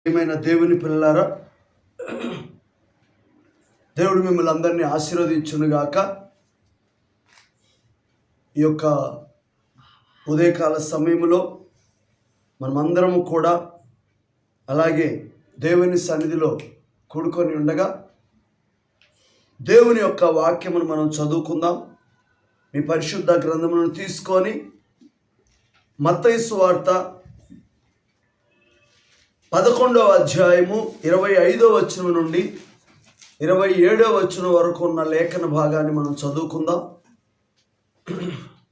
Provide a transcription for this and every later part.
ఏమైనా దేవుని పిల్లలారా, దేవుడు మిమ్మల్ని అందరినీ ఆశీర్వదించునుగాక. ఈ యొక్క ఉదయకాల సమయంలో మనమందరము కూడా అలాగే దేవుని సన్నిధిలో కూడుకొని ఉండగా దేవుని యొక్క వాక్యమును మనం చదువుకుందాం. మీ పరిశుద్ధ గ్రంథములను తీసుకొని మత్తయి సువార్త 11వ అధ్యాయము 25వ వచనం నుండి 27వ వచనం వరకు ఉన్న లేఖన భాగాన్ని మనం చదువుకుందాం.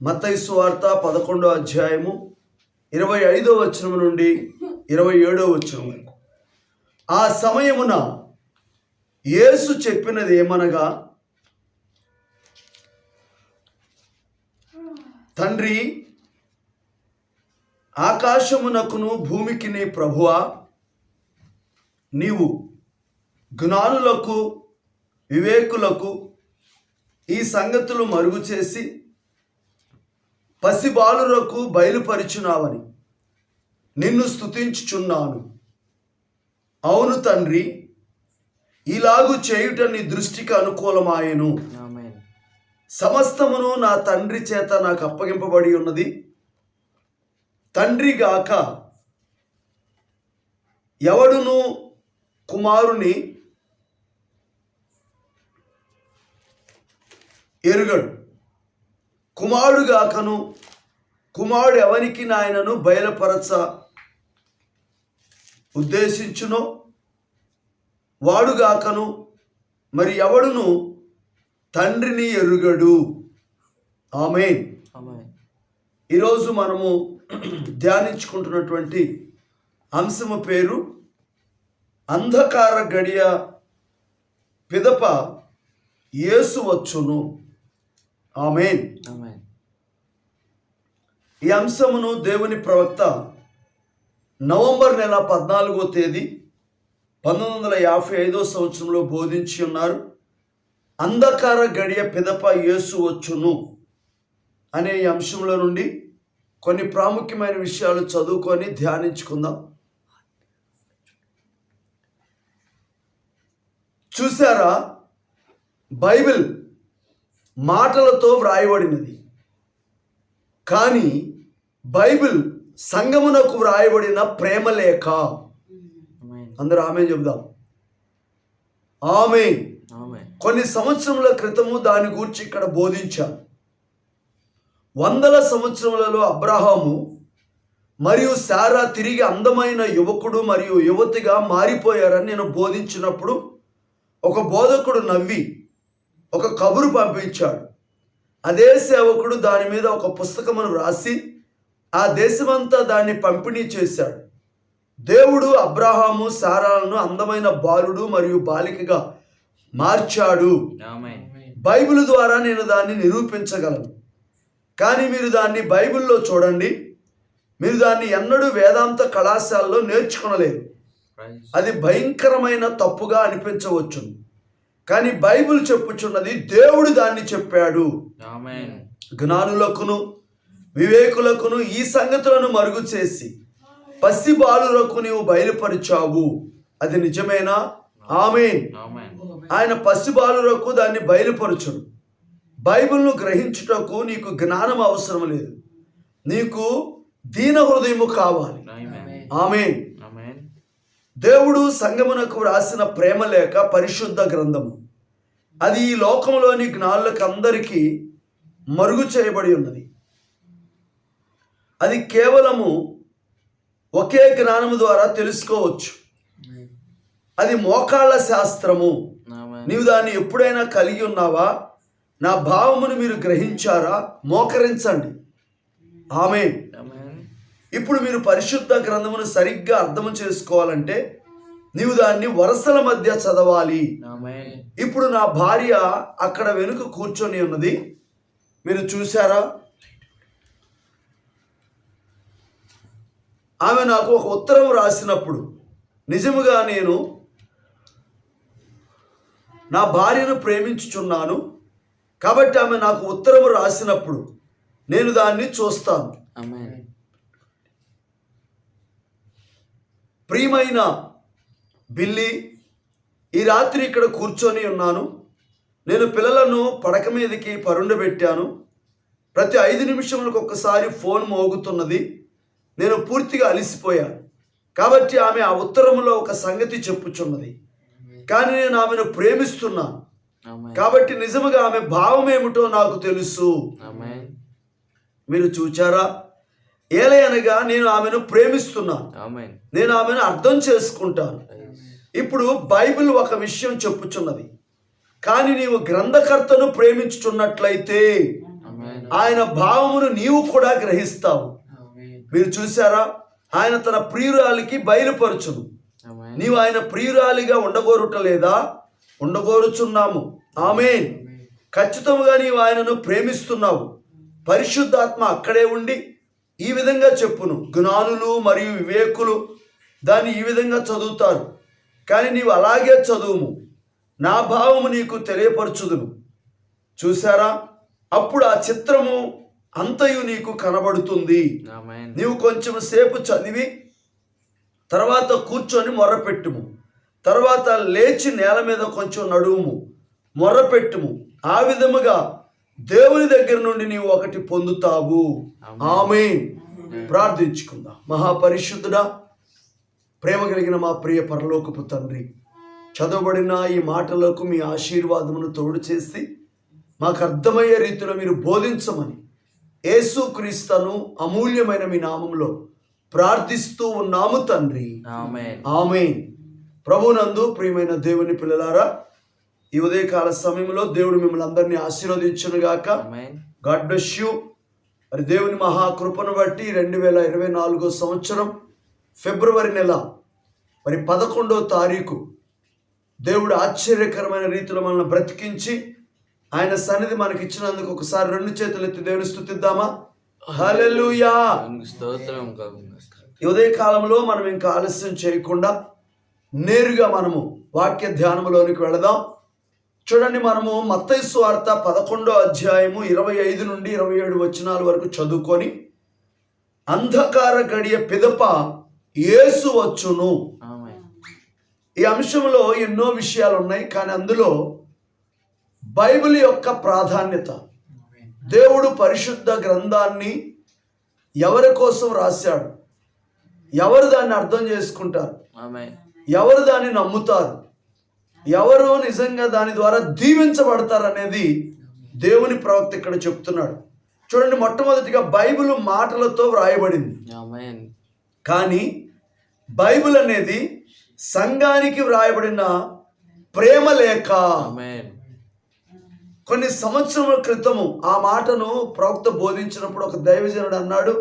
మత్తయి సువార్త 11వ అధ్యాయము 25వ వచనం నుండి 27వ వచనం వరకు. ఆ సమయమున యేసు చెప్పినది ఏమనగా, తండ్రి, ఆకాశమునకును భూమికిని ప్రభువా, నీవు జ్ఞానులకు వివేకులకు ఈ సంగతులు మరుగు చేసి పసిబాలురకు బయలుపరిచున్నావని నిన్ను స్తుతించుచున్నాను. అవును తండ్రి, ఇలాగు చేయుట నీ దృష్టికి అనుకూలమాయెను. సమస్తమును నా తండ్రి చేత నాకు అప్పగింపబడి ఉన్నది. తండ్రి గాక ఎవడును కుమారుని ఎరుగడు, కుమారుడు గాకను కుమారుడు ఎవనికి నాయనను బయలుపరచ ఉద్దేశించునో వాడుగాకను మరి ఎవడును తండ్రిని ఎరుగడు. ఆమేన్. ఈరోజు మనము ధ్యానించుకుంటున్నటువంటి అంశము పేరు అంధకార గడియ పిదప యేసు వచ్చును. ఆమేన్. ఈ అంశమును దేవుని ప్రవక్త నవంబర్ నెల 14వ తేదీ 1955వ సంవత్సరంలో బోధించి ఉన్నారు. అంధకార గడియ పిదప యేసు వచ్చును అనే ఈ అంశంలో నుండి కొన్ని ప్రాముఖ్యమైన విషయాలు చదువుకొని ధ్యానించుకుందాం. చూసారా, బైబిల్ మాటలతో వ్రాయబడినది, కానీ బైబిల్ సంగమునకు వ్రాయబడిన ప్రేమలేఖ. అందరూ ఆమేన్ చెబుదాం. ఆమేన్. కొన్ని సంవత్సరముల క్రితము దాని గురించి ఇక్కడ బోధించాను. 100ల సంవత్సరములలో అబ్రహాము మరియు శారా తిరిగి అందమైన యువకుడు మరియు యువతిగా మారిపోయారని నేను బోధించినప్పుడు ఒక బోధకుడు నవ్వి ఒక కబురు పంపించాడు. అదే సేవకుడు దాని మీద ఒక పుస్తకమును రాసి ఆ దేశమంతా దాన్ని పంపిణీ చేశాడు. దేవుడు అబ్రహాము శారాలను అందమైన బాలుడు మరియు బాలికగా మార్చాడు. బైబిల్ ద్వారా నేను దాన్ని నిరూపించగలను. కానీ మీరు దాన్ని బైబిల్లో చూడండి, మీరు దాన్ని ఎన్నడూ వేదాంత కళాశాలలో నేర్చుకొనలేరు. అది భయంకరమైన తప్పుగా అనిపించవచ్చు, కానీ బైబిల్ చెప్పుచున్నది దేవుడు దాన్ని చెప్పాడు. జ్ఞానులకును వివేకులకును ఈ సంగతులను మరుగు చేసి పసిబాలులకు నీవు బయలుపరిచావు. అది నిజమేనా? ఆమేన్. ఆయన పసిబాలురకు దాన్ని బయలుపరచును. బైబిల్ను గ్రహించుటకు నీకు జ్ఞానం అవసరం లేదు, నీకు దీన హృదయము కావాలి. ఆమేన్. దేవుడు సంగమునకు వ్రాసిన ప్రేమలేఖ పరిశుద్ధ గ్రంథము. అది ఈ లోకంలోని జ్ఞానులకు అందరికీ మరుగు చేయబడి ఉన్నది. అది కేవలము ఒకే జ్ఞానము ద్వారా తెలుసుకోవచ్చు. అది మోకాళ్ళ శాస్త్రము. నీవు దాన్ని ఎప్పుడైనా కలిగి ఉన్నావా? నా భావమును మీరు గ్రహించారా? మోకరించండి. ఆమేన్. ఇప్పుడు మీరు పరిశుద్ధ గ్రంథమును సరిగ్గా అర్థం చేసుకోవాలంటే నీవు దాన్ని వరుసల మధ్య చదవాలి. ఇప్పుడు నా భార్య అక్కడ వెనుక కూర్చొని ఉన్నది, మీరు చూసారా? ఆమె నాకు ఒక ఉత్తరం రాసినప్పుడు నిజముగా నేను నా భార్యను ప్రేమించుచున్నాను కాబట్టి ఆమె నాకు ఉత్తరం రాసినప్పుడు నేను దాన్ని చూస్తాను. ప్రియమైన బిల్లి, ఈ రాత్రి ఇక్కడ కూర్చొని ఉన్నాను. నేను పిల్లలను పడక మీదకి పరుండబెట్టాను. ప్రతి 5 నిమిషములకు ఒక్కసారి ఫోన్ మోగుతున్నది. నేను పూర్తిగా అలిసిపోయాను. కాబట్టి ఆమె ఆ ఉత్తరంలో ఒక సంగతి చెప్పుచున్నది. కానీ నేను ఆమెను ప్రేమిస్తున్నాను. కాబట్టి నిజముగా ఆమె భావం ఏమిటో నాకు తెలుసు. మీరు చూచారా? ఏలయనగా నేను ఆమెను ప్రేమిస్తున్నాను. నేను ఆమెను అర్థం చేసుకుంటాను. ఇప్పుడు బైబిల్ ఒక విషయం చెప్పుచున్నది. కానీ నీవు గ్రంథకర్తను ప్రేమించుచున్నట్లయితే ఆయన భావమును నీవు కూడా గ్రహిస్తావు. మీరు చూసారా? ఆయన తన ప్రియురాలికి బయలుపరచును. నీవు ఆయన ప్రియురాలిగా ఉండగోరుట లేదా? ఉండగోరుచున్నాము. ఆమేన్. ఖచ్చితంగా నీవు ఆయనను ప్రేమిస్తున్నావు. పరిశుద్ధాత్మ అక్కడే ఉండి ఈ విధంగా చెప్పును. జ్ఞానులు మరియు వివేకులు దాన్ని ఈ విధంగా చదువుతారు. కానీ నీవు అలాగే చదువుము. నా భావము నీకు తెలియపరచుదును. చూసారా? అప్పుడు ఆ చిత్రము అంతయు నీకు కనబడుతుంది. నీవు కొంచెం సేపు చదివి తర్వాత కూర్చొని మొర్రపెట్టుము. తర్వాత లేచి నేల మీద కొంచెం నడువుము, మొర్రపెట్టుము. ఆ విధముగా దేవుని దగ్గర నుండి నీవు ఒకటి పొందుతావు. ఆమేన్. ప్రార్థించుకుందాం. మహాపరిశుద్ధుడా, ప్రేమ కలిగిన మా ప్రియ పరలోకపు తండ్రి, చదవబడిన ఈ మాటలకు మీ ఆశీర్వాదమును తోడు చేసి మాకు అర్థమయ్యే రీతిలో మీరు బోధించమని యేసుక్రీస్తును అమూల్యమైన మీ నామంలో ప్రార్థిస్తూ ఉన్నాము తండ్రి. ఆమేన్. ప్రభునందు ప్రియమైన దేవుని పిల్లలారా, ఈ ఉదయకాల సమయంలో దేవుడు మిమ్మల్ని అందరినీ ఆశీర్వదించును గాక. God bless you. మరి దేవుని మహాకృపను బట్టి 2024 సంవత్సరం ఫిబ్రవరి నెల మరి 11వ తారీఖు దేవుడు ఆశ్చర్యకరమైన రీతిలో మనల్ని బ్రతికించి ఆయన సన్నిధి మనకి ఇచ్చినందుకు ఒకసారి 2 చేతులు ఎత్తి దేవుని స్తుతిద్దామా? హల్లెలూయా. ఈ ఉదయ కాలంలో మనం ఇంకా ఆలస్యం చేయకుండా నేరుగా మనము వాక్య ధ్యానంలోనికి వెళదాం. చూడండి, మనము మత్తయి సువార్త 11వ అధ్యాయము 25 నుండి 27 వచనాల వరకు చదువుకొని అంధకార గడియ పిదప యేసు వచ్చును. ఈ అంశంలో ఎన్నో విషయాలు ఉన్నాయి. కానీ అందులో బైబిల్ యొక్క ప్రాధాన్యత, దేవుడు పరిశుద్ధ గ్రంథాన్ని ఎవరి కోసం రాశాడు, ఎవరు దాన్ని అర్థం చేసుకుంటారు, ఎవరు దాన్ని నమ్ముతారు, ఎవరు నిజంగా దాని ద్వారా దీవించబడతారు అనేది దేవుని ప్రవక్త ఇక్కడ చెప్తున్నాడు. చూడండి, మొట్టమొదటిగా బైబిల్ మాటలతో వ్రాయబడింది. కానీ బైబిల్ అనేది సంఘానికి వ్రాయబడిన ప్రేమ లేఖ. కొన్ని సంవత్సరముల క్రితము ఆ మాటను ప్రవక్త బోధించినప్పుడు ఒక దైవజనుడు అన్నాడు,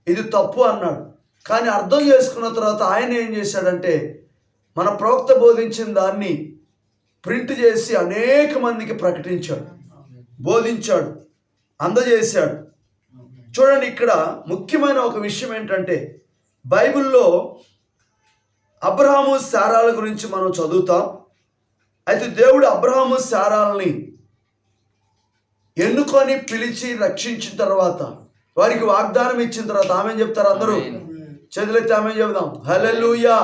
ఇది తప్పు అన్నాడు. కానీ అర్థం చేసుకున్న తర్వాత ఆయన ఏం చేశాడంటే మన ప్రవక్త బోధించిన దాన్ని ప్రింట్ చేసి అనేక మందికి ప్రకటించాడు, బోధించాడు, అందజేశాడు. చూడండి, ఇక్కడ ముఖ్యమైన ఒక విషయం ఏంటంటే బైబిల్లో అబ్రహాము శారాల గురించి మనం చదువుతాం. అయితే దేవుడు అబ్రహాము శారాలని ఎన్నుకొని పిలిచి రక్షించిన తర్వాత, వారికి వాగ్దానం ఇచ్చిన తర్వాత ఆమె చెప్తారు. అందరూ చేతులెత్తి ఆమె చెబుదాం. హల్లెలూయా.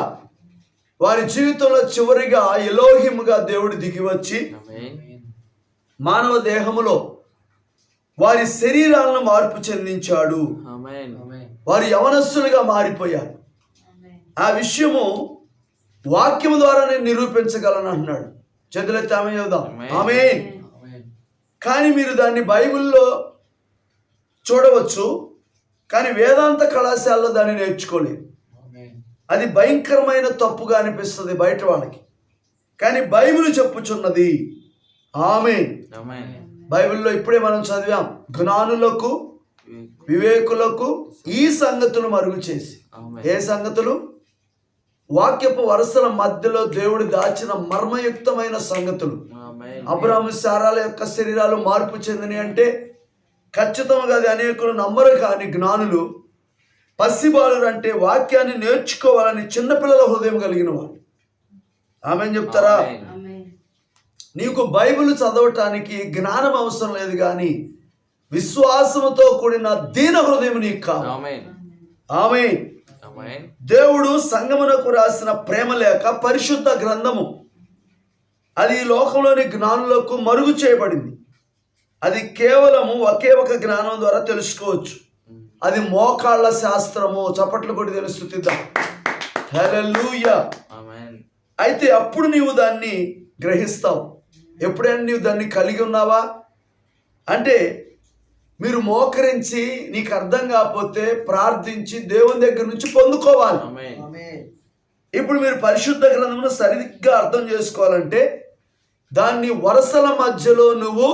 వారి జీవితంలో చివరిగా ఎలోహిముగా దేవుడు దిగి వచ్చి మానవ దేహములో వారి శరీరాలను మార్పు చెందించాడు. వారు యవనస్తులుగా మారిపోయారు. ఆ విషయము వాక్యము ద్వారా నేను నిరూపించగలను అంటున్నాడు. చేతులెత్తి ఆమె చెబుదాం. ఆమేన్. కానీ మీరు దాన్ని బైబిల్లో చూడవచ్చు, కానీ వేదాంత కళాశాలలో దాన్ని నేర్చుకోలేదు. అది భయంకరమైన తప్పుగా అనిపిస్తుంది బయట వాళ్ళకి. కానీ బైబిల్ చెప్పుచున్నది. ఆమేన్. బైబిల్లో ఇప్పుడే మనం చదివాం, జ్ఞానులకు వివేకులకు ఈ సంగతులు మరుగు చేసి. ఏ సంగతులు? వాక్యపు వరుసల మధ్యలో దేవుడు దాచిన మర్మయుక్తమైన సంగతులు. అబ్రాహాము శారాల యొక్క శరీరాలు మార్పు చెందినవి అంటే ఖచ్చితంగా అది అనేకులు నమ్మరు. కానీ జ్ఞానులు, పసిబాలురు అంటే వాక్యాన్ని నేర్చుకోవాలని చిన్నపిల్లల హృదయం కలిగిన వాళ్ళు. ఆమెన్ చెప్తారా? నీకు బైబిల్ చదవటానికి జ్ఞానం అవసరం లేదు, కానీ విశ్వాసముతో కూడిన దీన హృదయం నీకు కావాలి. ఆమేన్. దేవుడు సంగమునకు రాసిన ప్రేమ లేఖ పరిశుద్ధ గ్రంథము. అది ఈ లోకంలోని జ్ఞానులకు మరుగు చేయబడింది. అది కేవలము ఒకే ఒక జ్ఞానం ద్వారా తెలుసుకోవచ్చు. అది మోకాళ్ళ శాస్త్రము. చప్పట్లు కొట్టి తెలుస్తుద్దాం. హల్లెలూయా. అయితే అప్పుడు నీవు దాన్ని గ్రహిస్తావు. ఎప్పుడైనా నీవు దాన్ని కలిగి ఉన్నావా అంటే, మీరు మోకరించి నీకు అర్థం కాకపోతే ప్రార్థించి దేవుని దగ్గర నుంచి పొందుకోవాలి. ఇప్పుడు మీరు పరిశుద్ధ గ్రంథమును సరిగ్గా అర్థం చేసుకోవాలంటే దాన్ని వరుసల మధ్యలో నువ్వు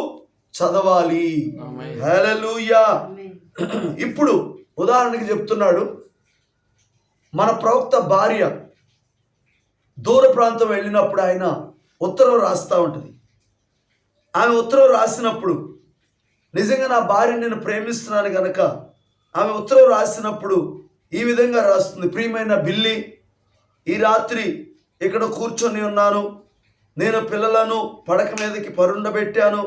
చదవాలి. హల్లెలూయా. ఇప్పుడు ఉదాహరణకి చెప్తున్నాడు, మన ప్రవక్త భార్య దూర ప్రాంతం వెళ్ళినప్పుడు ఆయన ఉత్తరం రాస్తూ ఉంటుంది. ఆమె ఉత్తరం రాసినప్పుడు నిజంగా నా భార్యని నేను ప్రేమిస్తున్నాను కనుక ఆమె ఉత్తరం రాసినప్పుడు ఈ విధంగా రాస్తుంది. ప్రియమైన బిల్లి, ఈ రాత్రి ఇక్కడ కూర్చొని ఉన్నాను. నేను పిల్లలను పడక మీదకి పరుండబెట్టాను.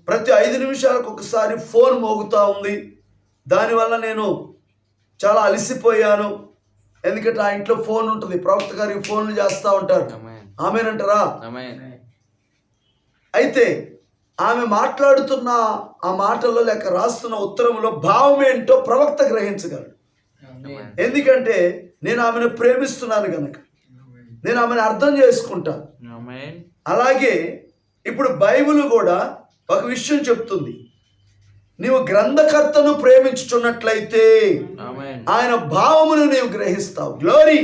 ప్రతి 5 నిమిషాలకు ఒకసారి ఫోన్ మోగుతూ ఉంది. దానివల్ల నేను చాలా అలసిపోయాను. ఎందుకంటే ఆ ఇంట్లో ఫోన్ ఉంటుంది. ప్రవక్త గారికి ఫోన్లు చేస్తూ ఉంటారు. ఆమెనంటారా? అయితే ఆమె మాట్లాడుతున్న ఆ మాటల్లో లేక రాస్తున్న ఉత్తరంలో భావం ఏంటో ప్రవక్త గ్రహించగలడు. ఎందుకంటే నేను ఆమెను ప్రేమిస్తున్నాను కనుక నేను ఆమెను అర్థం చేసుకుంటాను. అలాగే ఇప్పుడు బైబిల్ కూడా ఒక విషయం చెప్తుంది. నీవు గ్రంథకర్తను ప్రేమించుచున్నట్లయితే ఆయన భావమును నీవు గ్రహిస్తావు. గ్లోరీ.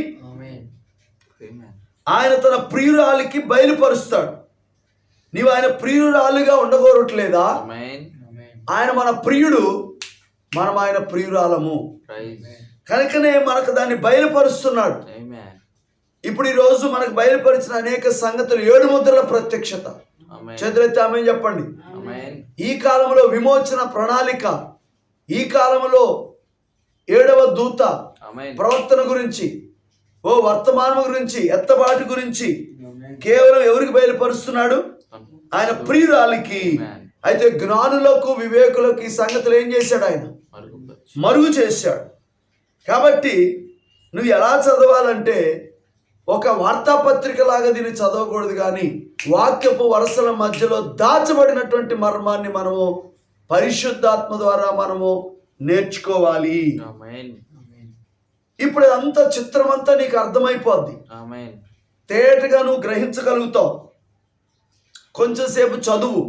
ఆయన తన ప్రియురాలికి బయలుపరుస్తాడు. నీవు ఆయన ప్రియురాలుగా ఉండగోరట్లేదా? ఆయన మన ప్రియుడు, మనం ఆయన ప్రియురాలము కనుకనే మనకు దాన్ని బయలుపరుస్తున్నాడు. ఇప్పుడు ఈ రోజు మనకు బయలుపరిచిన అనేక సంగతులు 7 ముద్రల ప్రత్యక్షత. చేతులెత్తి ఆమేన్ చెప్పండి. ఈ కాలంలో విమోచన ప్రణాళిక, ఈ కాలంలో 7వ దూత ప్రవర్తన గురించి, వర్తమానం గురించి, ఎత్తబాటు గురించి కేవలం ఎవరికి బయలుపరుస్తున్నాడు? ఆయన ప్రియురాలికి. అయితే జ్ఞానులకు వివేకులకు ఈ సంగతులు ఏం చేశాడు? ఆయన మరుగు చేశాడు. కాబట్టి నువ్వు ఎలా చదవాలంటే ఒక వార్తాపత్రిక లాగా దీన్ని చదవకూడదు, కానీ వాక్యపు వరుసల మధ్యలో దాచబడినటువంటి మర్మాన్ని మనము పరిశుద్ధాత్మ ద్వారా మనము నేర్చుకోవాలి. ఇప్పుడు అంతా చిత్రమంతా నీకు అర్థమైపోద్ది. తేటగా నువ్వు గ్రహించగలుగుతావు. కొంచెంసేపు చదువు,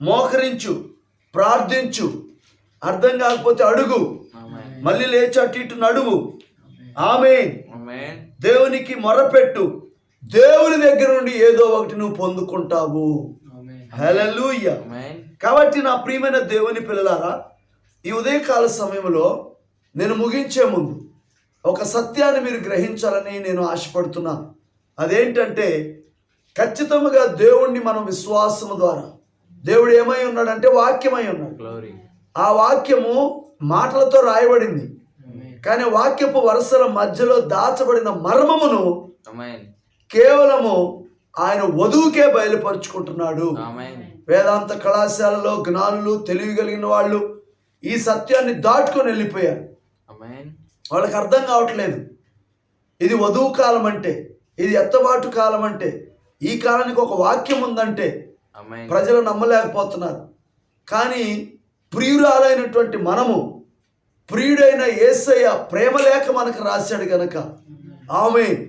మోకరించు, ప్రార్థించు. అర్థం కాకపోతే అడుగు, మళ్ళీ లేచి అటు ఇటు నడువు. ఆమేన్. దేవునికి మొరపెట్టు. దేవుని దగ్గర నుండి ఏదో ఒకటి నువ్వు పొందుకుంటావు. హల్లెలూయా. కాబట్టి నా ప్రియమైన దేవుని పిల్లలారా, ఈ ఉదయకాల సమయంలో నేను ముగించే ముందు ఒక సత్యాన్ని మీరు గ్రహించాలని నేను ఆశపడుతున్నాను. అదేంటంటే, ఖచ్చితంగా దేవుణ్ణి మనం విశ్వాసము ద్వారా, దేవుడు ఏమై ఉన్నాడంటే వాక్యమై ఉన్నాడు. ఆ వాక్యము మాటలతో రాయబడింది, కానీ వాక్యపు వరుసల మధ్యలో దాచబడిన మర్మమును కేవలము ఆయన వధువుకే బయలుపరుచుకుంటున్నాడు. వేదాంత కళాశాలలో జ్ఞానులు, తెలివి కలిగిన వాళ్ళు ఈ సత్యాన్ని దాటుకొని వెళ్ళిపోయారు. వాళ్ళకి అర్థం కావట్లేదు. ఇది వధువు కాలం అంటే, ఇది ఎత్తబాటు కాలం అంటే, ఈ కాలానికి ఒక వాక్యం ఉందంటే ప్రజలు నమ్మలేకపోతున్నారు. కానీ ప్రియురాలైనటువంటి మనము, ప్రియుడైన యేసయ్య ప్రేమలేఖ మనకు రాశాడు గనక ఆమేన్,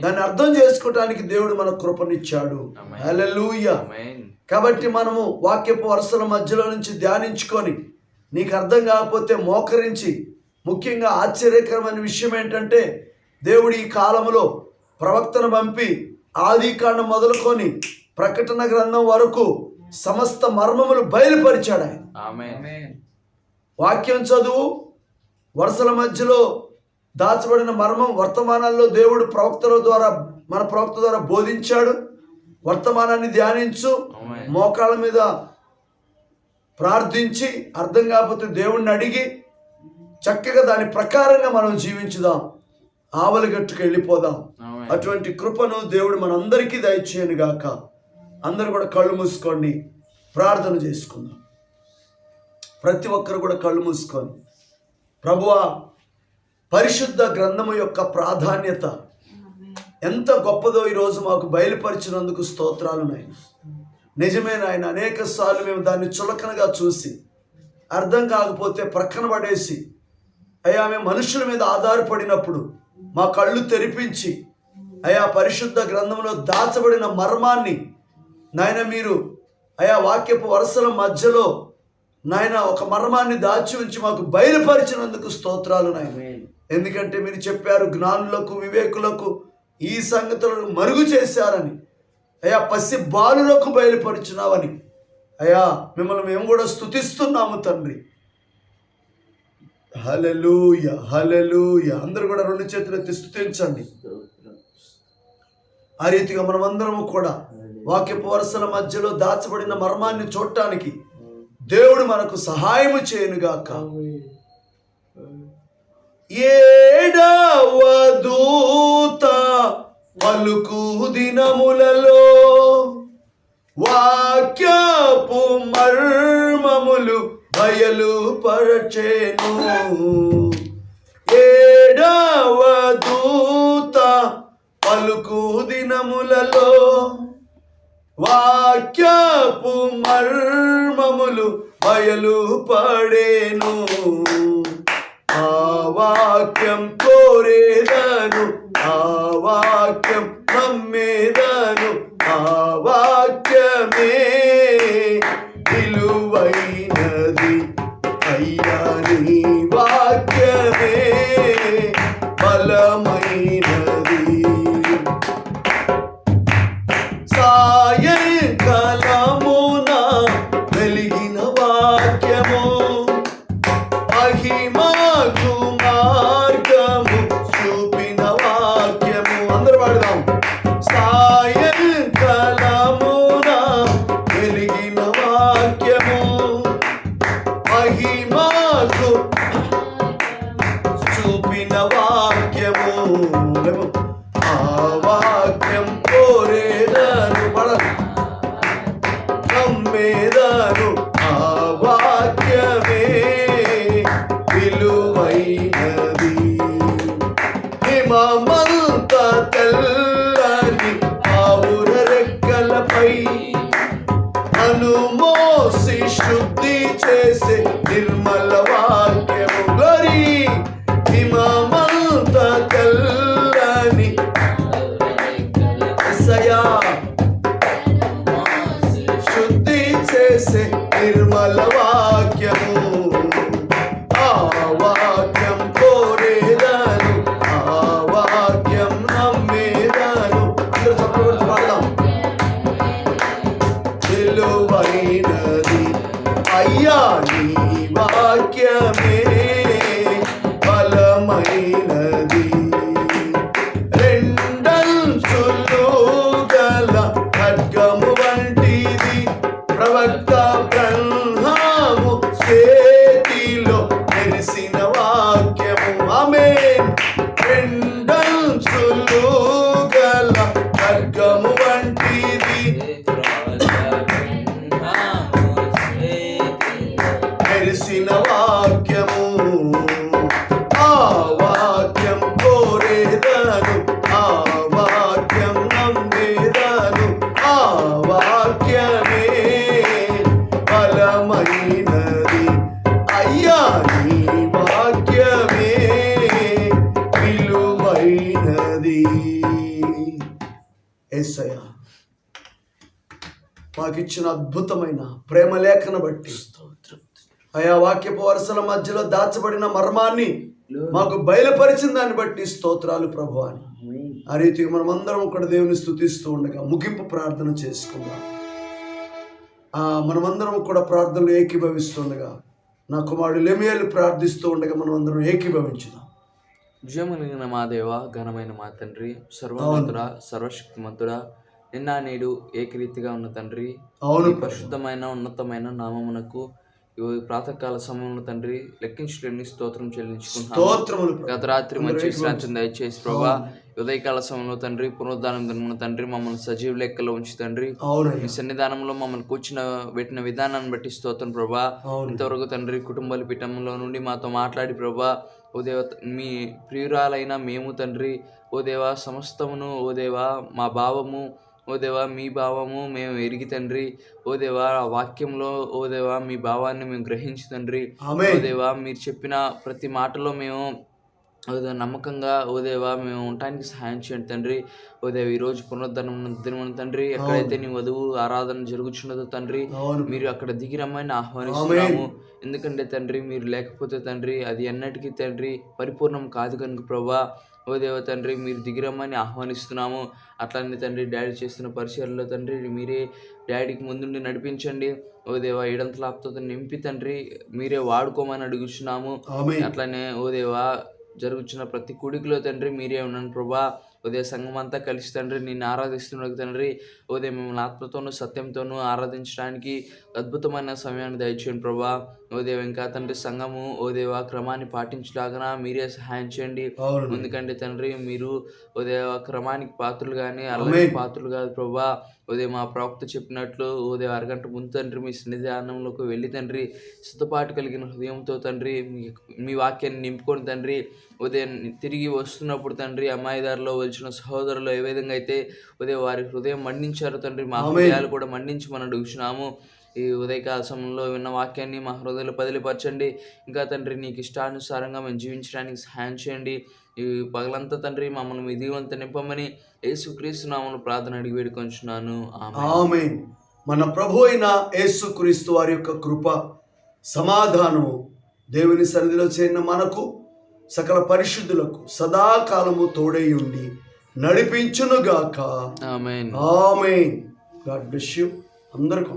దాన్ని అర్థం చేసుకోవటానికి దేవుడు మనకు కృపనిచ్చాడు. హల్లెలూయా. కాబట్టి మనము వాక్యపు వరుసల మధ్యలో నుంచి ధ్యానించుకొని, నీకు అర్థం కాకపోతే మోకరించి, ముఖ్యంగా ఆశ్చర్యకరమైన విషయం ఏంటంటే, దేవుడు ఈ కాలంలో ప్రవక్తను పంపి ఆదికాండం మొదలుకొని ప్రకటన గ్రంథం వరకు సమస్త మర్మములు బయలుపరిచాడు ఆయన. వాక్యం చదువు, వరుసల మధ్యలో దాచబడిన మర్మం వర్తమానాల్లో దేవుడు ప్రవక్తల ద్వారా, మన ప్రవక్త ద్వారా బోధించాడు. వర్తమానాన్ని ధ్యానించు, మోకాళ్ళ మీద ప్రార్థించి, అర్థం కాకపోతే దేవుణ్ణి అడిగి చక్కగా దాని ప్రకారంగా మనం జీవించుదాం, ఆవలిగట్టుకు వెళ్ళిపోదాం. అటువంటి కృపను దేవుడు మనందరికీ దయచేయను గాక. అందరూ కూడా కళ్ళు మూసుకోండి, ప్రార్థన చేసుకుందాం. ప్రతి ఒక్కరు కూడా కళ్ళు మూసుకొని, ప్రభువా పరిశుద్ధ గ్రంథము యొక్క ప్రాధాన్యత ఎంత గొప్పదో ఈరోజు మాకు బయలుపరిచినందుకు స్తోత్రాలు నాయన. నిజమే నాయన, అనేక సార్లు మేము దాన్ని చులకనగా చూసి అర్థం కాకపోతే ప్రక్కన పడేసి అయ్యా మేము మనుషుల మీద ఆధారపడినప్పుడు మా కళ్ళు తెరిపించి అయా పరిశుద్ధ గ్రంథంలో దాచబడిన మర్మాన్ని నాయన మీరు అయా వాక్యపు వరుసల మధ్యలో నాయన ఒక మర్మాన్ని దాచి ఉంచి మాకు బయలుపరిచినందుకు స్తోత్రాలు నాయన. ఎందుకంటే మీరు చెప్పారు జ్ఞానులకు వివేకులకు ఈ సంగతులను మరుగు చేశారని, అయా పసి బాలులకు బయలుపరిచినావని అయా మిమ్మల్ని మేము కూడా స్తుతిస్తున్నాము తండ్రి. హల్లెలూయా హల్లెలూయా. అందరూ కూడా రెండు చేతులు ఎత్తి స్తుతించండి. ఆ రీతిగా మనమందరము కూడా వాక్యపు వరుసల మధ్యలో దాచబడిన మర్మాన్ని చూడటానికి దేవుడు మనకు సహాయము చేయనుగాక. ఏడవ దూత పలుకు దినములలో వాక్యపు మర్మములు బయలుపరచెను. ఏడవ దూత పలుకు దినములలో వాక్యపు మర్మములు బయలుపడేను. ఆ వాక్యం కోరేదను, ఆ వాక్యం నమ్మేదను, ఆ వాక్యమే విలువైనది. అయ్యా నీ వాక్యమే బలమైనది. సాయంకాలమున వెలిగిన వాక్యము మహిమకు మార్గము చూపిన వాక్యము. అందరూ పాడదాం. సాయంకాలమున వెలిగిన వాక్యము మహిమకు చూపిన వాక్యము. ఆ వాక్యం కోరేదను నమ్మేదను, ఆ వాక్యమే విలువైనది. హిమమంత తెల్లని ఆవుర రెక్కలపై అనుమోసి శుద్ధి చేసే నిర్మల వాక్యము. గ్లోరీ. హిమమంత తెల్లని ఎస్సయ్యా శుద్ధి చేసే నిర్మల వాక్యము. ఆ వాక్యం కోరేదను, ఆ వాక్యం నమ్మేదను. అందరూ చప్పట్లు పాడదాం. విలువైనది అయ్యా నీ వాక్యమే బలమైనది. రెండంచులు గల ఖడ్గము వంటిది, ప్రవక్త బ్రహ్మము చేతిలో మెరిసిన వాక్యము. ఆమేన్. రెండంచులు గల ఖడ్గము వంటిది, మెరిసిన వాక్యము. ఆ వాక్యం కోరేదను, ఆ వాక్యం నమ్మేదను, ఆ వాక్యమే బలమైనది. అయ్యా నీ వాక్యమే విలువైనది. యేసయ్యా మాకిచ్చిన అద్భుతమైన ప్రేమ లేఖను బట్టి అయా వాక్యపు వరుసల మధ్యలో దాచబడిన మర్మాన్ని మాకు బయలుపరిచిన దాన్ని బట్టి స్తోత్రాలు ప్రభు అని. ఆ రీతిగా మనం అందరం కూడా దేవుని స్తుతిస్తూ ఉండగా ముగింపు ప్రార్థన చేసుకుందాం. మనమందరం కూడా ప్రార్థనలు ఏకీభవిస్తుండగా నా కుమారుడు లెమియేలు ప్రార్థిస్తూ ఉండగా మనం అందరం ఏకీభవించుదాం. విజయమలిగిన మా దేవ, ఘనమైన మా తండ్రి, సర్వోన్నతుడా, సర్వశక్తిమంతుడా, నిన్న నేడు ఏకరీతిగా ఉన్న తండ్రి, అవును పరిశుద్ధమైన ఉన్నతమైన నామమునకు ప్రాతకాల సమయంలో తండ్రి లెక్కించలేని స్తోత్రం చెల్లించుకుంటున్నాము. గత రాత్రి మంచి విశ్రాంతిని దయచేసి ప్రభా, ఉదయకాల సమయంలో తండ్రి పునరుద్ధానం దినమున తండ్రి మమ్మల్ని సజీవ లెక్కలో ఉంచి తండ్రి మీ సన్నిధానంలో మమ్మల్ని కూర్చున్న పెట్టిన విధానాన్ని బట్టి స్తోత్రం ప్రభా. ఇంతవరకు తండ్రి కుటుంబాల పీఠంలో నుండి మాతో మాట్లాడి ప్రభా ఓ దేవ మీ ప్రియురాలైన మేము తండ్రి ఓ దేవా సమస్తమును ఓ దేవా మా భావము ఓ దేవా మీ భావము మేము ఎరిగి తండ్రి ఓ దేవా ఆ వాక్యంలో ఓ దేవా మీ భావాన్ని మేము గ్రహించి తండ్రి ఓ ఆమేన్. దేవా మీరు చెప్పిన ప్రతి మాటలో మేము ఓ దేవా నమ్మకంగా ఓ దేవా మేము ఉండటానికి సహాయం చేయండి తండ్రి. ఓ దేవా ఈరోజు పునరుద్ధరణ దినమున తండ్రి ఎక్కడైతే నీ వధువు ఆరాధన జరుగుచున్నదో తండ్రి అవును. మీరు అక్కడ దిగి రమ్మని ఆహ్వానిస్తున్నాము. ఎందుకంటే తండ్రి మీరు లేకపోతే తండ్రి అది ఎన్నటికీ తండ్రి పరిపూర్ణం కాదు కనుక ప్రభా ఓ దేవ తండ్రి మీరు దిగిరమ్మని ఆహ్వానిస్తున్నాము. అట్లనే తండ్రి డాడీ చేస్తున్న పరిచయాల్లో తండ్రి మీరే డాడీకి ముందుండి నడిపించండి. ఓ దేవా ఏడంతల ఆప్తతో నింపి తండ్రి మీరే వాడుకోమని అడుగుచున్నాము. ఆమేన్. అట్లనే ఓ దేవా జరుగుతున్న ప్రతి కుడికిలో తండ్రి మీరే ఉన్నాను ప్రభా. ఉదయ సంఘం అంతా కలిసి తండ్రి నిన్ను ఆరాధిస్తున్నది తండ్రి. ఉదయం మిమ్మల్ని ఆత్మతోనూ సత్యంతోనూ ఆరాధించడానికి అద్భుతమైన సమయాన్ని దయచేయండి ప్రభా. ఉదయం ఇంకా తండ్రి సంఘము ఓ దేవా క్రమాన్ని పాటించలాగా మీరే సహాయం చేయండి. అవును. ఎందుకంటే తండ్రి మీరు ఉదయ క్రమానికి పాత్రలు కానీ అల్లరికి పాత్రలు కాదు ప్రభా. ఉదయం మా ప్రవక్త చెప్పినట్లు ఉదయం అరగంట ముందు తండ్రి మీ సన్నిధానంలోకి వెళ్ళి తండ్రి సిద్ధపాటు కలిగిన హృదయంతో తండ్రి మీ వాక్యాన్ని నింపుకొని తండ్రి ఉదయం తిరిగి వస్తున్నప్పుడు తండ్రి అమ్మాయి దారిలో వచ్చిన సహోదరులు ఏ విధంగా అయితే ఉదయం వారి హృదయం మండించారు తండ్రి మా హృదయాలు కూడా మండించి మనం అడుగుచున్నాము. ఈ ఉదయకాల సమయంలో విన్న వాక్యాన్ని మా హృదయంలో బదిలిపరచండి. ఇంకా తండ్రి నీకు ఇష్టానుసారంగా మేము జీవించడానికి సహాయం చేయండి. ఈ పగలంతా తండ్రి మమ్మల్ని మీ దీవంత నింపమని యేసుక్రీస్తు నామములో ప్రార్థన అడిగి వేడుకొంచున్నాను. ఆమేన్. మన ప్రభు అయిన యేసుక్రీస్తు వారి యొక్క కృప సమాధానము దేవుని సన్నిధిలో చేరిన మనకు సకల పరిశుద్ధులకు సదాకాలము తోడై ఉండి నడిపించునుగాక. Amen. Amen. God bless you. అందరికీ